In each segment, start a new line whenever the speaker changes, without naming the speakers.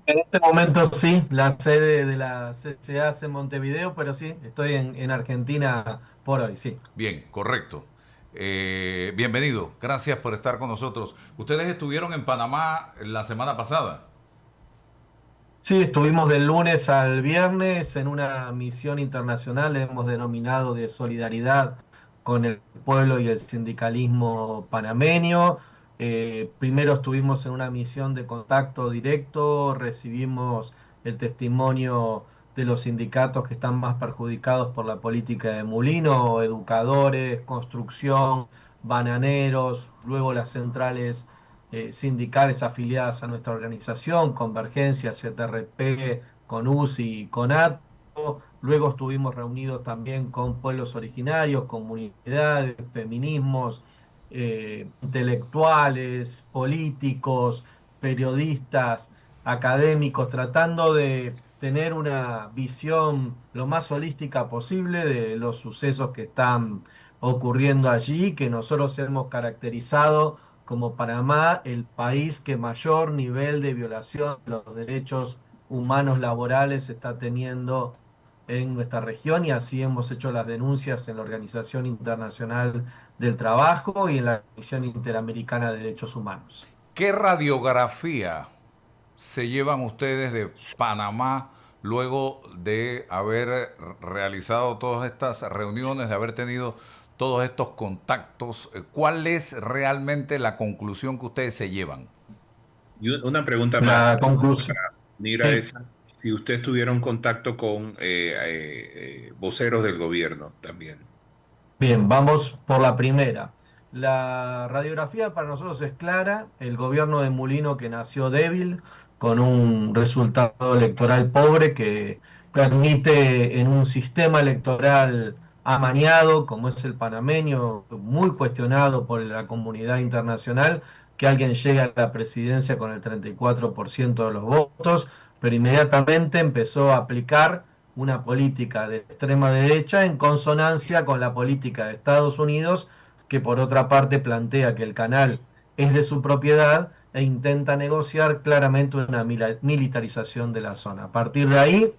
En este momento sí, la sede de la se hace en Montevideo, pero sí, estoy en Argentina por hoy, sí.
Bien, correcto. Bienvenido, gracias por estar con nosotros. Ustedes estuvieron en Panamá la semana pasada.
Sí, estuvimos del lunes al viernes en una misión internacional, hemos denominado de solidaridad con el pueblo y el sindicalismo panameño. Primero estuvimos en una misión de contacto directo, recibimos el testimonio de los sindicatos que están más perjudicados por la política de Mulino, educadores, construcción, bananeros, luego las centrales sindicales afiliadas a nuestra organización, Convergencia, CTRP, con UCI, con ATO. Luego estuvimos reunidos también con pueblos originarios, comunidades, feminismos, intelectuales, políticos, periodistas, académicos, tratando de tener una visión lo más holística posible de los sucesos que están ocurriendo allí, que nosotros hemos caracterizado como Panamá el país que mayor nivel de violación de los derechos humanos laborales está teniendo en nuestra región, y así hemos hecho las denuncias en la Organización Internacional del Trabajo y en la Comisión Interamericana de Derechos Humanos.
¿Qué radiografía se llevan ustedes de Panamá luego de haber realizado todas estas reuniones, de haber tenido todos estos contactos? ¿Cuál es realmente la conclusión que ustedes se llevan?
Y una pregunta más
La conclusión.
para unir a
Sí.
esa. Si usted tuviera un contacto con voceros del gobierno también.
Bien, vamos por la primera. La radiografía para nosotros es clara. El gobierno de Mulino, que nació débil, con un resultado electoral pobre que permite en un sistema electoral amañado, como es el panameño, muy cuestionado por la comunidad internacional, que alguien llegue a la presidencia con el 34% de los votos, pero inmediatamente empezó a aplicar una política de extrema derecha en consonancia con la política de Estados Unidos, que por otra parte plantea que el canal es de su propiedad e intenta negociar claramente una militarización de la zona. A partir de ahí,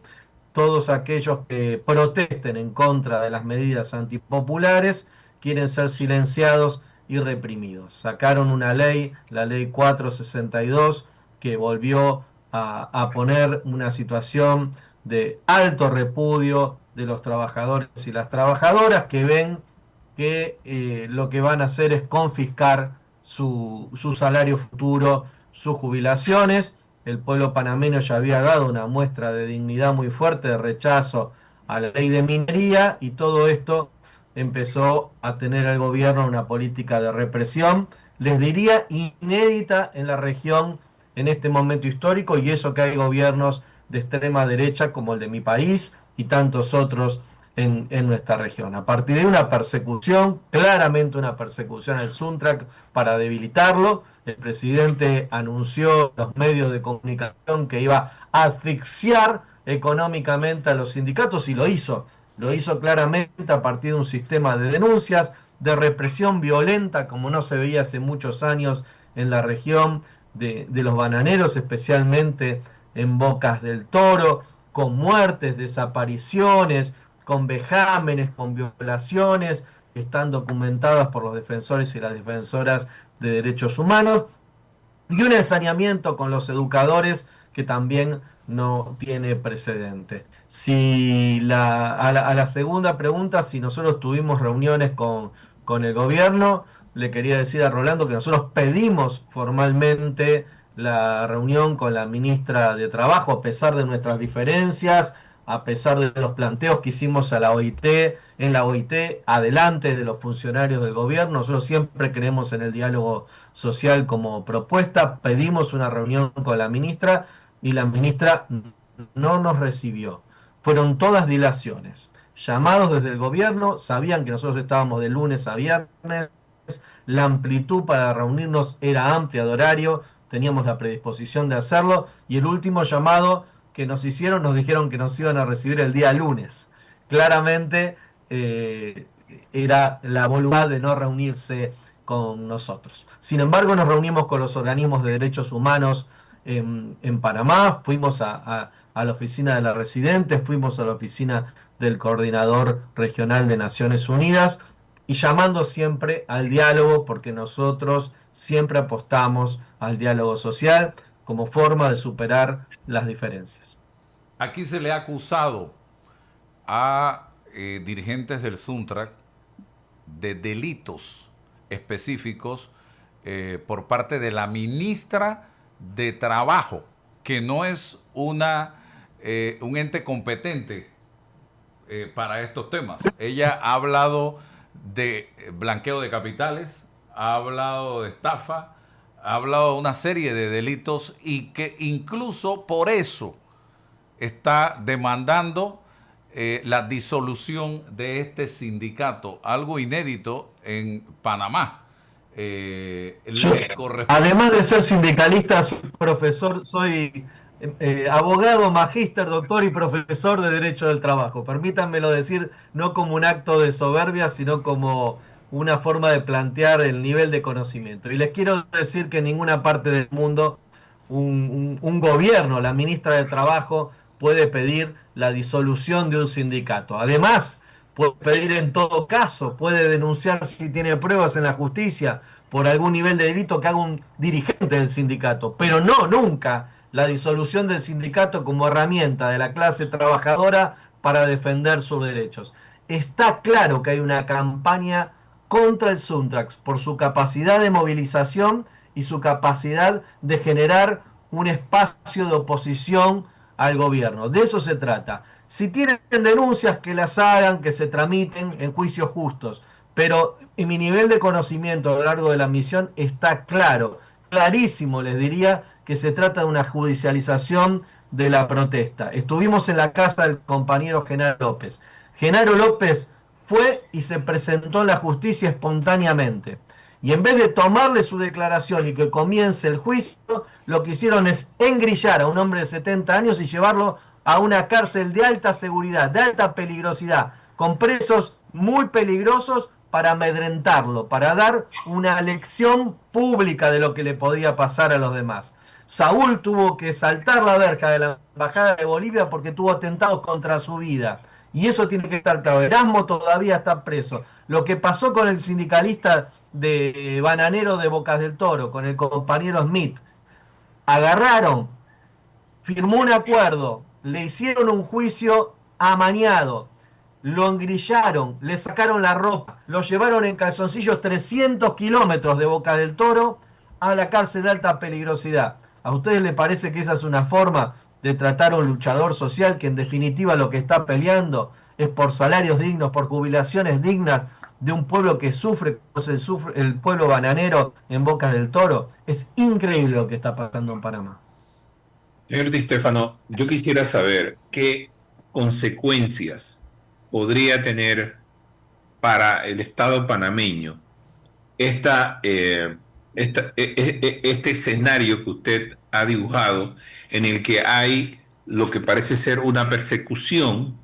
todos aquellos que protesten en contra de las medidas antipopulares quieren ser silenciados y reprimidos. Sacaron una ley, la ley 462, que volvió a poner una situación de alto repudio de los trabajadores y las trabajadoras, que ven que lo que van a hacer es confiscar su salario futuro, sus jubilaciones. El pueblo panameño ya había dado una muestra de dignidad muy fuerte, de rechazo a la ley de minería, y todo esto empezó a tener el gobierno una política de represión, les diría inédita en la región en este momento histórico, y eso que hay gobiernos de extrema derecha como el de mi país y tantos otros en nuestra región. A partir de una persecución, claramente una persecución al Suntrack para debilitarlo, el presidente anunció en los medios de comunicación que iba a asfixiar económicamente a los sindicatos, y lo hizo. Lo hizo claramente a partir de un sistema de denuncias, de represión violenta como no se veía hace muchos años en la región, de los bananeros, especialmente en Bocas del Toro, con muertes, desapariciones, con vejámenes, con violaciones que están documentadas por los defensores y las defensoras de derechos humanos, y un ensañamiento con los educadores que también no tiene precedente. Si a la segunda pregunta, si nosotros tuvimos reuniones con el gobierno, le quería decir a Rolando que nosotros pedimos formalmente la reunión con la ministra de Trabajo, a pesar de nuestras diferencias, a pesar de los planteos que hicimos a la OIT, en la OIT, adelante de los funcionarios del gobierno. Nosotros siempre creemos en el diálogo social como propuesta. Pedimos una reunión con la ministra y la ministra no nos recibió. Fueron todas dilaciones. Llamados desde el gobierno, sabían que nosotros estábamos de lunes a viernes, la amplitud para reunirnos era amplia de horario, teníamos la predisposición de hacerlo, y el último llamado que nos hicieron nos dijeron que nos iban a recibir el día lunes. Claramente eh, era la voluntad de no reunirse con nosotros. Sin embargo, nos reunimos con los organismos de derechos humanos en Panamá, fuimos a la oficina de la Residentes, fuimos a la oficina del Coordinador Regional de Naciones Unidas y llamando siempre al diálogo, porque nosotros siempre apostamos al diálogo social como forma de superar las diferencias.
Aquí se le ha acusado a dirigentes del Suntrack de delitos específicos por parte de la ministra de Trabajo, que no es un ente competente para estos temas. Ella ha hablado de blanqueo de capitales, ha hablado de estafa, ha hablado de una serie de delitos y que incluso por eso está demandando la disolución de este sindicato, algo inédito en Panamá.
Yo, además de ser sindicalista, soy profesor, soy abogado, magíster, doctor y profesor de Derecho del Trabajo. Permítanmelo decir, no como un acto de soberbia, sino como una forma de plantear el nivel de conocimiento. Y les quiero decir que en ninguna parte del mundo un gobierno, la ministra de Trabajo, puede pedir la disolución de un sindicato. Además, puede pedir en todo caso, puede denunciar si tiene pruebas en la justicia por algún nivel de delito que haga un dirigente del sindicato, pero no nunca la disolución del sindicato como herramienta de la clase trabajadora para defender sus derechos. Está claro que hay una campaña contra el Suntrax por su capacidad de movilización y su capacidad de generar un espacio de oposición al gobierno. De eso se trata. Si tienen denuncias, que las hagan, que se tramiten en juicios justos. Pero en mi nivel de conocimiento a lo largo de la misión está claro, clarísimo les diría, que se trata de una judicialización de la protesta. Estuvimos en la casa del compañero Genaro López. Genaro López fue y se presentó en la justicia espontáneamente. Y en vez de tomarle su declaración y que comience el juicio, lo que hicieron es engrillar a un hombre de 70 años y llevarlo a una cárcel de alta seguridad, de alta peligrosidad, con presos muy peligrosos para amedrentarlo, para dar una lección pública de lo que le podía pasar a los demás. Saúl tuvo que saltar la verja de la embajada de Bolivia porque tuvo atentados contra su vida. Y eso tiene que estar claro. Erasmo todavía está preso. Lo que pasó con el sindicalista de bananero de Bocas del Toro, con el compañero Smith, agarraron, firmó un acuerdo, le hicieron un juicio amañado, lo engrillaron, le sacaron la ropa, lo llevaron en calzoncillos 300 kilómetros de Boca del Toro a la cárcel de alta peligrosidad. ¿A ustedes les parece que esa es una forma de tratar a un luchador social que en definitiva lo que está peleando es por salarios dignos, por jubilaciones dignas de un pueblo que sufre, pues el pueblo bananero en Boca del Toro? Es increíble lo que está pasando en Panamá.
Señor Di Stefano, yo quisiera saber qué consecuencias podría tener para el Estado panameño este escenario que usted ha dibujado, en el que hay lo que parece ser una persecución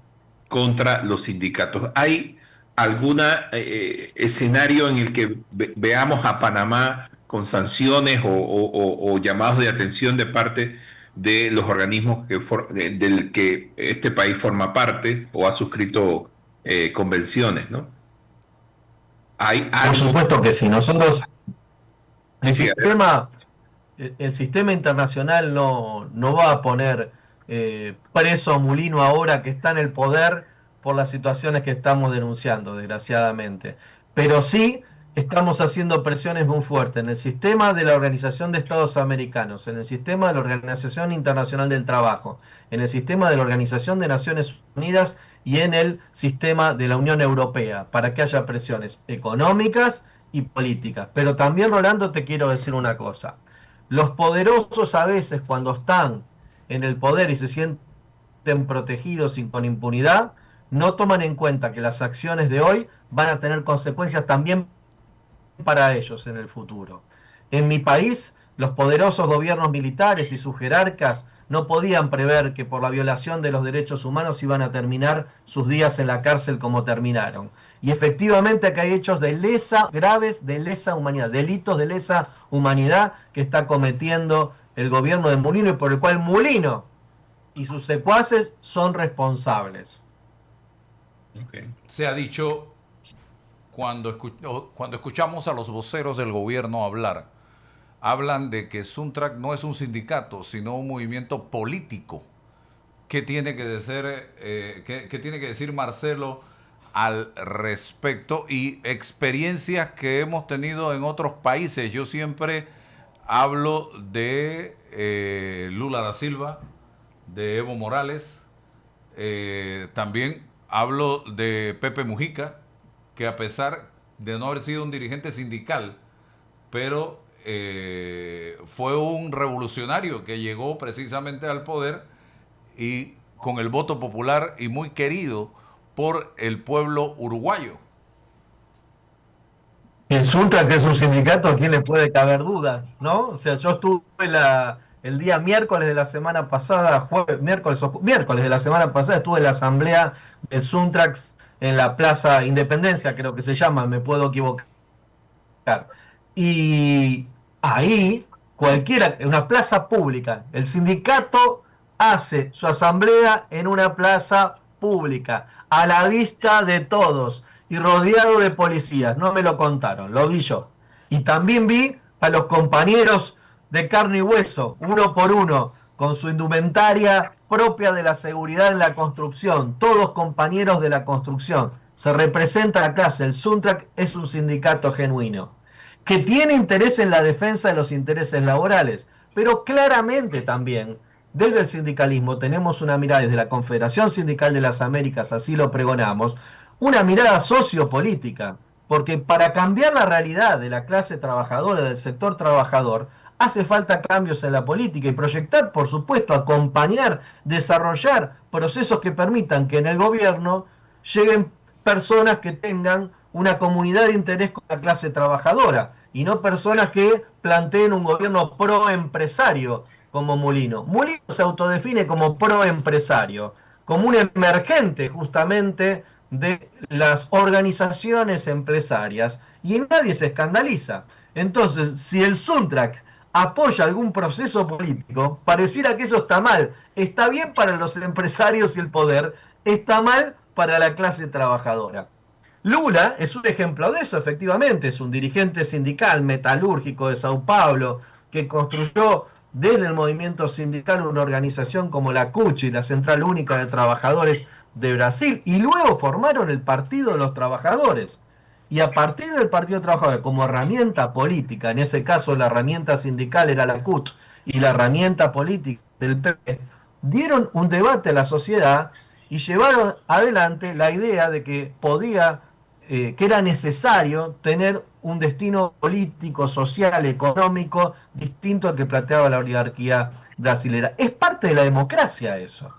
contra los sindicatos. ¿Hay algún escenario en el que veamos a Panamá con sanciones o llamados de atención de parte de los organismos del que este país forma parte o ha suscrito convenciones, ¿no? ¿Hay algo?
Por supuesto que sí. Nosotros, el
Sí,
sistema internacional no va a poner preso a Mulino ahora que está en el poder por las situaciones que estamos denunciando, desgraciadamente. Pero sí estamos haciendo presiones muy fuertes en el sistema de la Organización de Estados Americanos, en el sistema de la Organización Internacional del Trabajo, en el sistema de la Organización de Naciones Unidas y en el sistema de la Unión Europea, para que haya presiones económicas y políticas. Pero también, Rolando, te quiero decir una cosa. Los poderosos a veces, cuando están en el poder y se sienten protegidos y con impunidad, no toman en cuenta que las acciones de hoy van a tener consecuencias también para ellos en el futuro. En mi país, los poderosos gobiernos militares y sus jerarcas no podían prever que por la violación de los derechos humanos iban a terminar sus días en la cárcel como terminaron. Y efectivamente que hay hechos de graves de lesa humanidad, delitos de lesa humanidad que está cometiendo el gobierno de Mulino y por el cual Mulino y sus secuaces son responsables.
Okay.
Se ha dicho, cuando escuchamos a los voceros del gobierno hablar, hablan de que Suntrack no es un sindicato, sino un movimiento político. ¿Qué tiene que decir, qué tiene que decir Marcelo al respecto? Y experiencias que hemos tenido en otros países. Yo siempre hablo de Lula da Silva, de Evo Morales, también hablo de Pepe Mujica, que a pesar de no haber sido un dirigente sindical, pero fue un revolucionario que llegó precisamente al poder y con el voto popular y muy querido por el pueblo uruguayo.
El Suntrack es un sindicato, ¿a quién le puede caber duda? ¿No? O sea, yo estuve el día miércoles de la semana pasada, miércoles de la semana pasada, estuve en la asamblea del Suntrack en la Plaza Independencia, creo que se llama, me puedo equivocar. Y ahí, en una plaza pública, el sindicato hace su asamblea en una plaza pública, a la vista de todos y rodeado de policías. No me lo contaron, lo vi yo. Y también vi a los compañeros de carne y hueso, uno por uno, con su indumentaria propia de la seguridad en la construcción, todos compañeros de la construcción. Se representa la clase, el Suntrack es un sindicato genuino, que tiene interés en la defensa de los intereses laborales, pero claramente también desde el sindicalismo tenemos una mirada, desde la Confederación Sindical de las Américas, así lo pregonamos, una mirada sociopolítica, porque para cambiar la realidad de la clase trabajadora, del sector trabajador, hace falta cambios en la política y proyectar, por supuesto, acompañar, desarrollar procesos que permitan que en el gobierno lleguen personas que tengan una comunidad de interés con la clase trabajadora y no personas que planteen un gobierno pro-empresario como Mulino. Mulino se autodefine como pro-empresario, como un emergente justamente de las organizaciones empresarias, y nadie se escandaliza. Entonces, si el Suntrack apoya algún proceso político, pareciera que eso está mal. Está bien para los empresarios y el poder, está mal para la clase trabajadora. Lula es un ejemplo de eso, efectivamente, es un dirigente sindical metalúrgico de Sao Paulo que construyó desde el movimiento sindical una organización como la CUT, la Central Única de Trabajadores de Brasil, y luego formaron el Partido de los Trabajadores. Y a partir del Partido de Trabajadores, como herramienta política, en ese caso la herramienta sindical era la CUT y la herramienta política del PP, dieron un debate a la sociedad y llevaron adelante la idea de que que era necesario tener un destino político, social, económico distinto al que planteaba la oligarquía brasilera. Es parte de la democracia eso.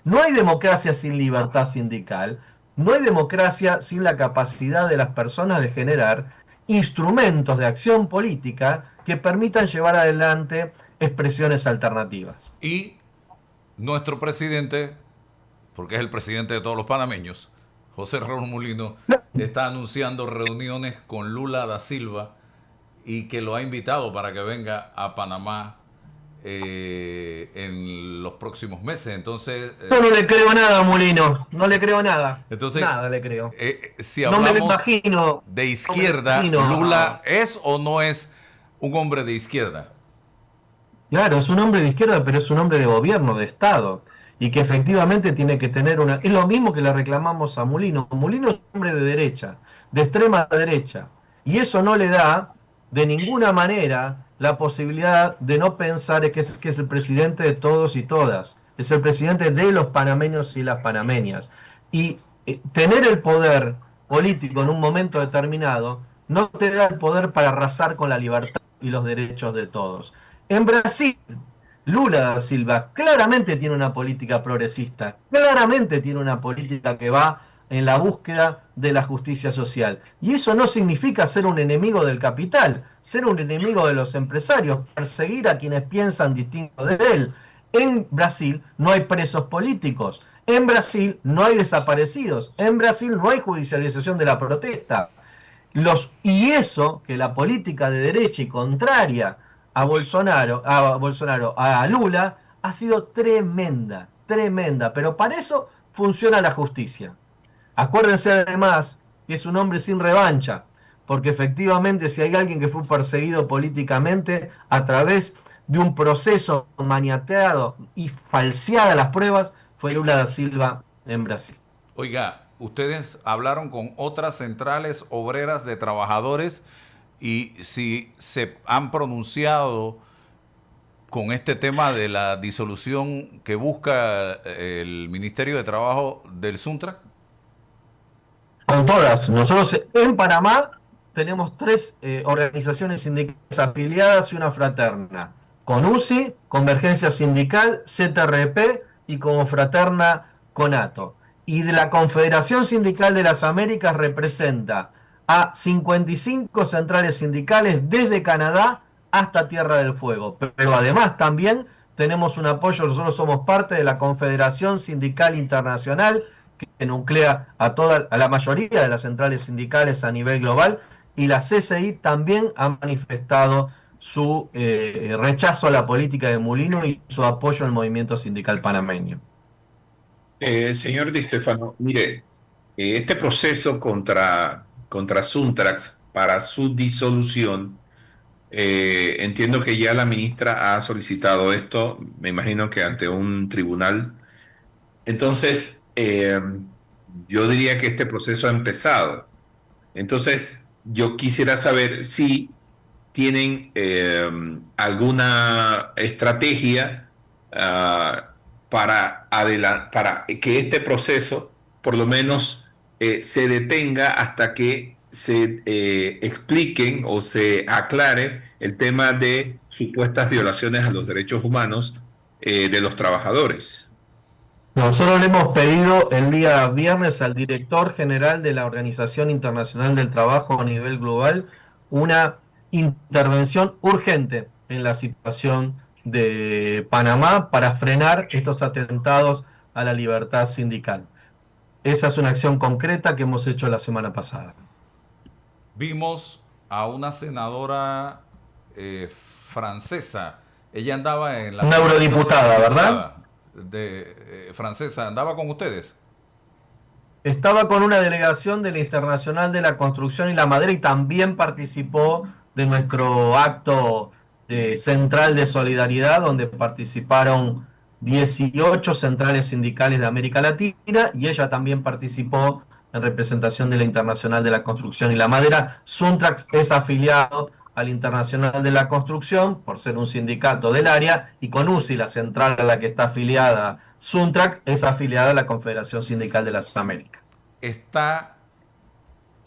No hay democracia sin libertad sindical, no hay democracia sin la capacidad de las personas de generar instrumentos de acción política que permitan llevar adelante expresiones alternativas.
Y nuestro presidente, porque es el presidente de todos los panameños, José Raúl Mulino, está anunciando reuniones con Lula da Silva y que lo ha invitado para que venga a Panamá en los próximos meses. Entonces,
yo no le creo nada a Mulino, no le creo nada.
Entonces,
nada le creo.
Si hablamos
no me lo imagino,
de izquierda,
no
¿Lula es o no es un hombre de izquierda?
Claro, es un hombre de izquierda, pero es un hombre de gobierno, de Estado, y que efectivamente tiene que tener una... Es lo mismo que le reclamamos a Mulino. Mulino es un hombre de derecha, de extrema derecha, y eso no le da de ninguna manera la posibilidad de no pensar que es el presidente de todos y todas, es el presidente de los panameños y las panameñas. Y tener el poder político en un momento determinado no te da el poder para arrasar con la libertad y los derechos de todos. En Brasil, Lula da Silva claramente tiene una política progresista, claramente tiene una política que va en la búsqueda de la justicia social. Y eso no significa ser un enemigo del capital, ser un enemigo de los empresarios, perseguir a quienes piensan distinto de él. En Brasil no hay presos políticos, en Brasil no hay desaparecidos, en Brasil no hay judicialización de la protesta. Y eso, que la política de derecha y contraria a Lula, ha sido tremenda, tremenda. Pero para eso funciona la justicia. Acuérdense además que es un hombre sin revancha, porque efectivamente si hay alguien que fue perseguido políticamente a través de un proceso maniateado y falseadas las pruebas, fue Lula da Silva en Brasil.
Oiga, ustedes hablaron con otras centrales obreras de trabajadores y si se han pronunciado con este tema de la disolución que busca el Ministerio de Trabajo del Suntra.
Con todas. Nosotros en Panamá tenemos tres organizaciones sindicales afiliadas y una fraterna. Con UCI, Convergencia Sindical, CTRP y como fraterna CONATO. Y de la Confederación Sindical de las Américas representa a 55 centrales sindicales desde Canadá hasta Tierra del Fuego. Pero además también tenemos un apoyo, nosotros somos parte de la Confederación Sindical Internacional, que nuclea a la mayoría de las centrales sindicales a nivel global, y la CCI también ha manifestado su rechazo a la política de Mulino y su apoyo al movimiento sindical panameño.
Señor Di Stefano, mire, este proceso contra Suntrax para su disolución, entiendo que ya la ministra ha solicitado esto, me imagino que ante un tribunal. Entonces, yo diría que este proceso ha empezado. Entonces, yo quisiera saber si tienen alguna estrategia para que este proceso, por lo menos, se detenga hasta que se expliquen o se aclare el tema de supuestas violaciones a los derechos humanos de los trabajadores.
Nosotros le hemos pedido el día viernes al director general de la Organización Internacional del Trabajo a nivel global una intervención urgente en la situación de Panamá para frenar estos atentados a la libertad sindical. Esa es una acción concreta que hemos hecho la semana pasada.
Vimos a una senadora francesa. Ella andaba en la...
Una eurodiputada, ¿verdad?
Francesa, ¿andaba con ustedes?
Estaba con una delegación de la Internacional de la Construcción y la Madera y también participó de nuestro acto central de solidaridad, donde participaron 18 centrales sindicales de América Latina y ella también participó en representación de la Internacional de la Construcción y la Madera. Suntrax es afiliado al Internacional de la Construcción por ser un sindicato del área, y con UCI, la central a la que está afiliada Suntrax, es afiliada a la Confederación Sindical de las Américas.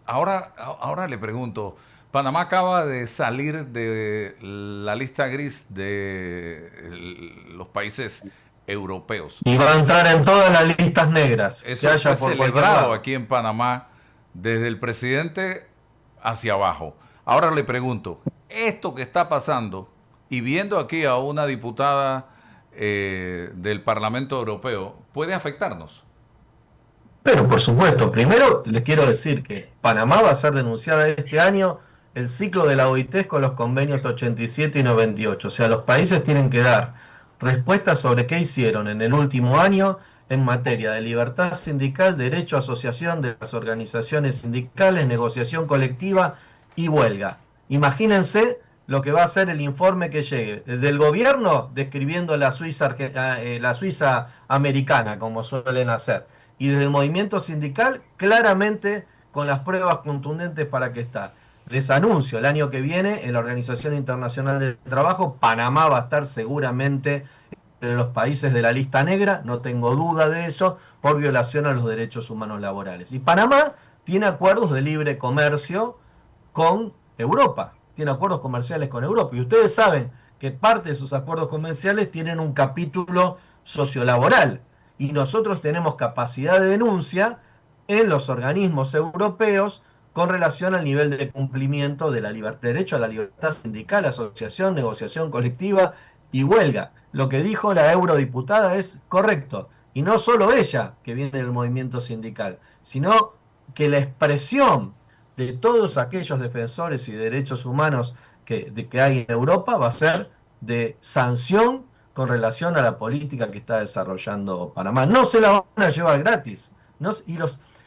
Ahora le pregunto, Panamá acaba de salir de la lista gris de los países europeos.
Y va a entrar en todas las listas negras.
Eso fue celebrado aquí en Panamá desde el presidente hacia abajo. Ahora le pregunto, esto que está pasando, y viendo aquí a una diputada del Parlamento Europeo, ¿puede afectarnos?
Pero por supuesto, primero les quiero decir que Panamá va a ser denunciada este año el ciclo de la OIT con los convenios 87 y 98. O sea, los países tienen que dar respuestas sobre qué hicieron en el último año en materia de libertad sindical, derecho a asociación de las organizaciones sindicales, negociación colectiva y huelga. Imagínense lo que va a ser el informe que llegue desde el gobierno describiendo la Suiza americana, como suelen hacer, y desde el movimiento sindical claramente con las pruebas contundentes para que está. Les anuncio, el año que viene en la Organización Internacional del Trabajo, Panamá va a estar seguramente entre los países de la lista negra, no tengo duda de eso, por violación a los derechos humanos laborales. Y Panamá tiene acuerdos de libre comercio con Europa, tiene acuerdos comerciales con Europa, y ustedes saben que parte de sus acuerdos comerciales tienen un capítulo sociolaboral, y nosotros tenemos capacidad de denuncia en los organismos europeos con relación al nivel de cumplimiento de la derecho a la libertad sindical, asociación, negociación colectiva y huelga. Lo que dijo la eurodiputada es correcto, y no solo ella, que viene del movimiento sindical, sino que la expresión de todos aquellos defensores y derechos humanos que hay en Europa va a ser de sanción con relación a la política que está desarrollando Panamá. No se la van a llevar gratis. No,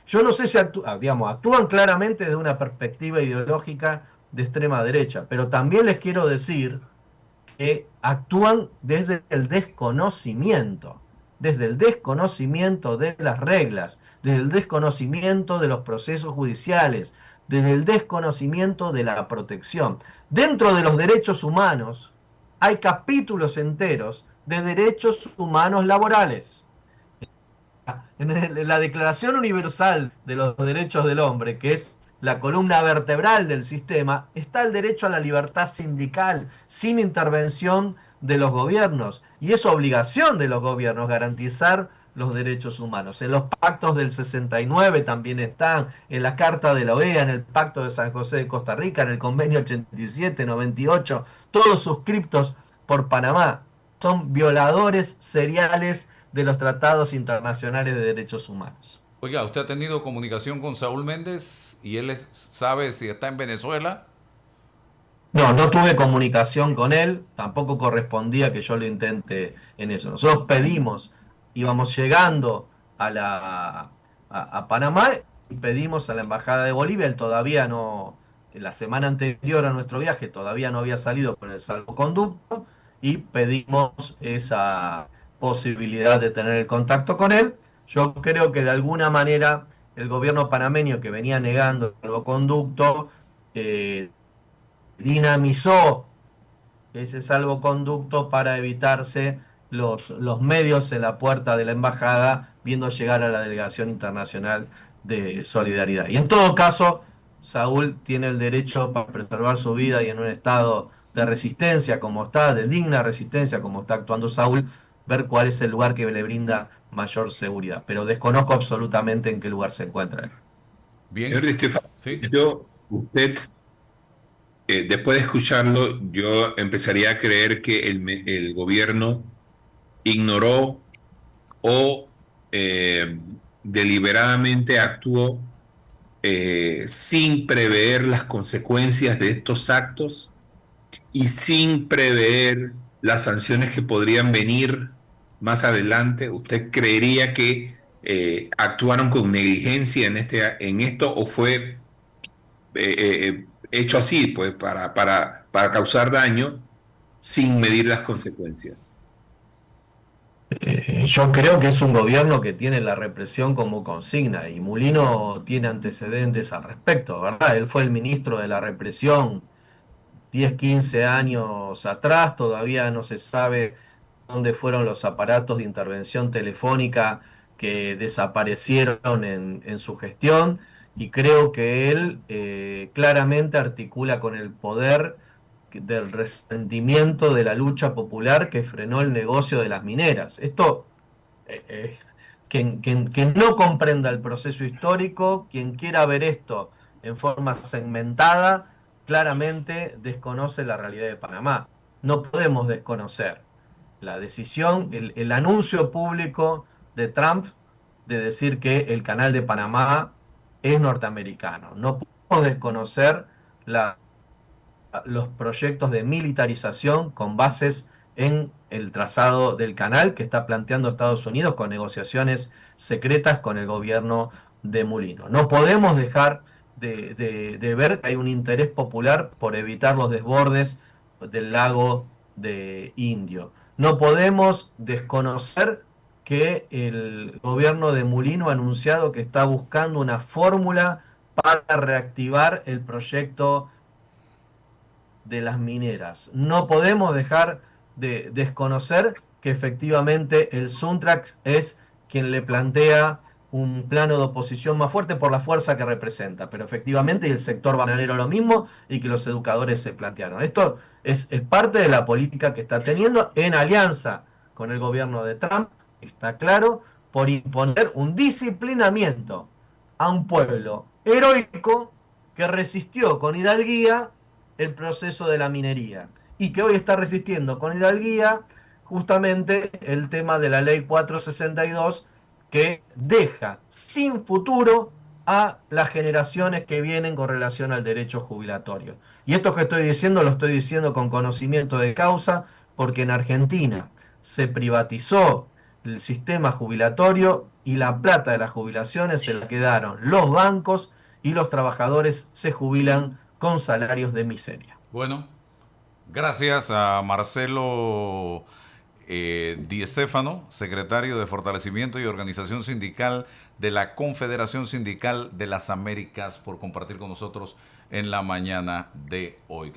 yo no sé si actúan claramente desde una perspectiva ideológica de extrema derecha, pero también les quiero decir que actúan desde el desconocimiento de las reglas, desde el desconocimiento de los procesos judiciales, desde el desconocimiento de la protección. Dentro de los derechos humanos hay capítulos enteros de derechos humanos laborales. En la Declaración Universal de los Derechos del Hombre, que es la columna vertebral del sistema, está el derecho a la libertad sindical sin intervención de los gobiernos. Y es obligación de los gobiernos garantizar los derechos humanos. En los pactos del 69 también están, en la Carta de la OEA, en el Pacto de San José de Costa Rica, en el Convenio 87, 98, todos suscriptos por Panamá. Son violadores seriales de los tratados internacionales de derechos humanos.
Oiga, ¿usted ha tenido comunicación con Saúl Méndez y él sabe si está en Venezuela?
No, no tuve comunicación con él, tampoco correspondía que yo lo intente en eso. Nosotros pedimos, íbamos llegando a Panamá y pedimos a la Embajada de Bolivia, él todavía no, la semana anterior a nuestro viaje todavía no había salido con el salvoconducto y pedimos esa posibilidad de tener el contacto con él. Yo creo que de alguna manera el gobierno panameño que venía negando el salvoconducto, eh, dinamizó ese salvoconducto para evitarse los medios en la puerta de la embajada viendo llegar a la delegación internacional de solidaridad. Y en todo caso, Saúl tiene el derecho para preservar su vida y en un estado de resistencia como está, de digna resistencia como está actuando Saúl, ver cuál es el lugar que le brinda mayor seguridad. Pero desconozco absolutamente en qué lugar se encuentra él.
Bien.
Señor Estefan,
Sí.
usted, después de escucharlo, yo empezaría a creer que el gobierno ignoró o deliberadamente actuó sin prever las consecuencias de estos actos y sin prever las sanciones que podrían venir más adelante. ¿Usted creería que actuaron con negligencia en esto o fue hecho así, pues, para causar daño sin medir las consecuencias?
Yo creo que es un gobierno que tiene la represión como consigna y Mulino tiene antecedentes al respecto, ¿verdad? Él fue el ministro de la represión 10, 15 años atrás, todavía no se sabe dónde fueron los aparatos de intervención telefónica que desaparecieron en su gestión y creo que él claramente articula con el poder del resentimiento de la lucha popular que frenó el negocio de las mineras. Esto, eh, eh, quien no comprenda el proceso histórico, quien quiera ver esto en forma segmentada, claramente desconoce la realidad de Panamá. No podemos desconocer la decisión, el anuncio público de Trump de decir que el canal de Panamá es norteamericano. No podemos desconocer los proyectos de militarización con bases en el trazado del canal que está planteando Estados Unidos con negociaciones secretas con el gobierno de Mulino. No podemos dejar de ver que hay un interés popular por evitar los desbordes del lago de Indio. No podemos desconocer que el gobierno de Mulino ha anunciado que está buscando una fórmula para reactivar el proyecto de las mineras. No podemos dejar de desconocer que efectivamente el Suntrax es quien le plantea un plano de oposición más fuerte por la fuerza que representa, pero efectivamente el sector bananero lo mismo y que los educadores se plantearon. Esto es parte de la política que está teniendo en alianza con el gobierno de Trump, está claro, por imponer un disciplinamiento a un pueblo heroico que resistió con hidalguía el proceso de la minería y que hoy está resistiendo con hidalguía justamente el tema de la ley 462 que deja sin futuro a las generaciones que vienen con relación al derecho jubilatorio. Y esto que estoy diciendo lo estoy diciendo con conocimiento de causa, porque en Argentina se privatizó el sistema jubilatorio y la plata de las jubilaciones se la quedaron los bancos y los trabajadores se jubilan con salarios de miseria.
Bueno, gracias a Marcelo Di Stéfano, secretario de Fortalecimiento y Organización Sindical de la Confederación Sindical de las Américas, por compartir con nosotros en la mañana de hoy.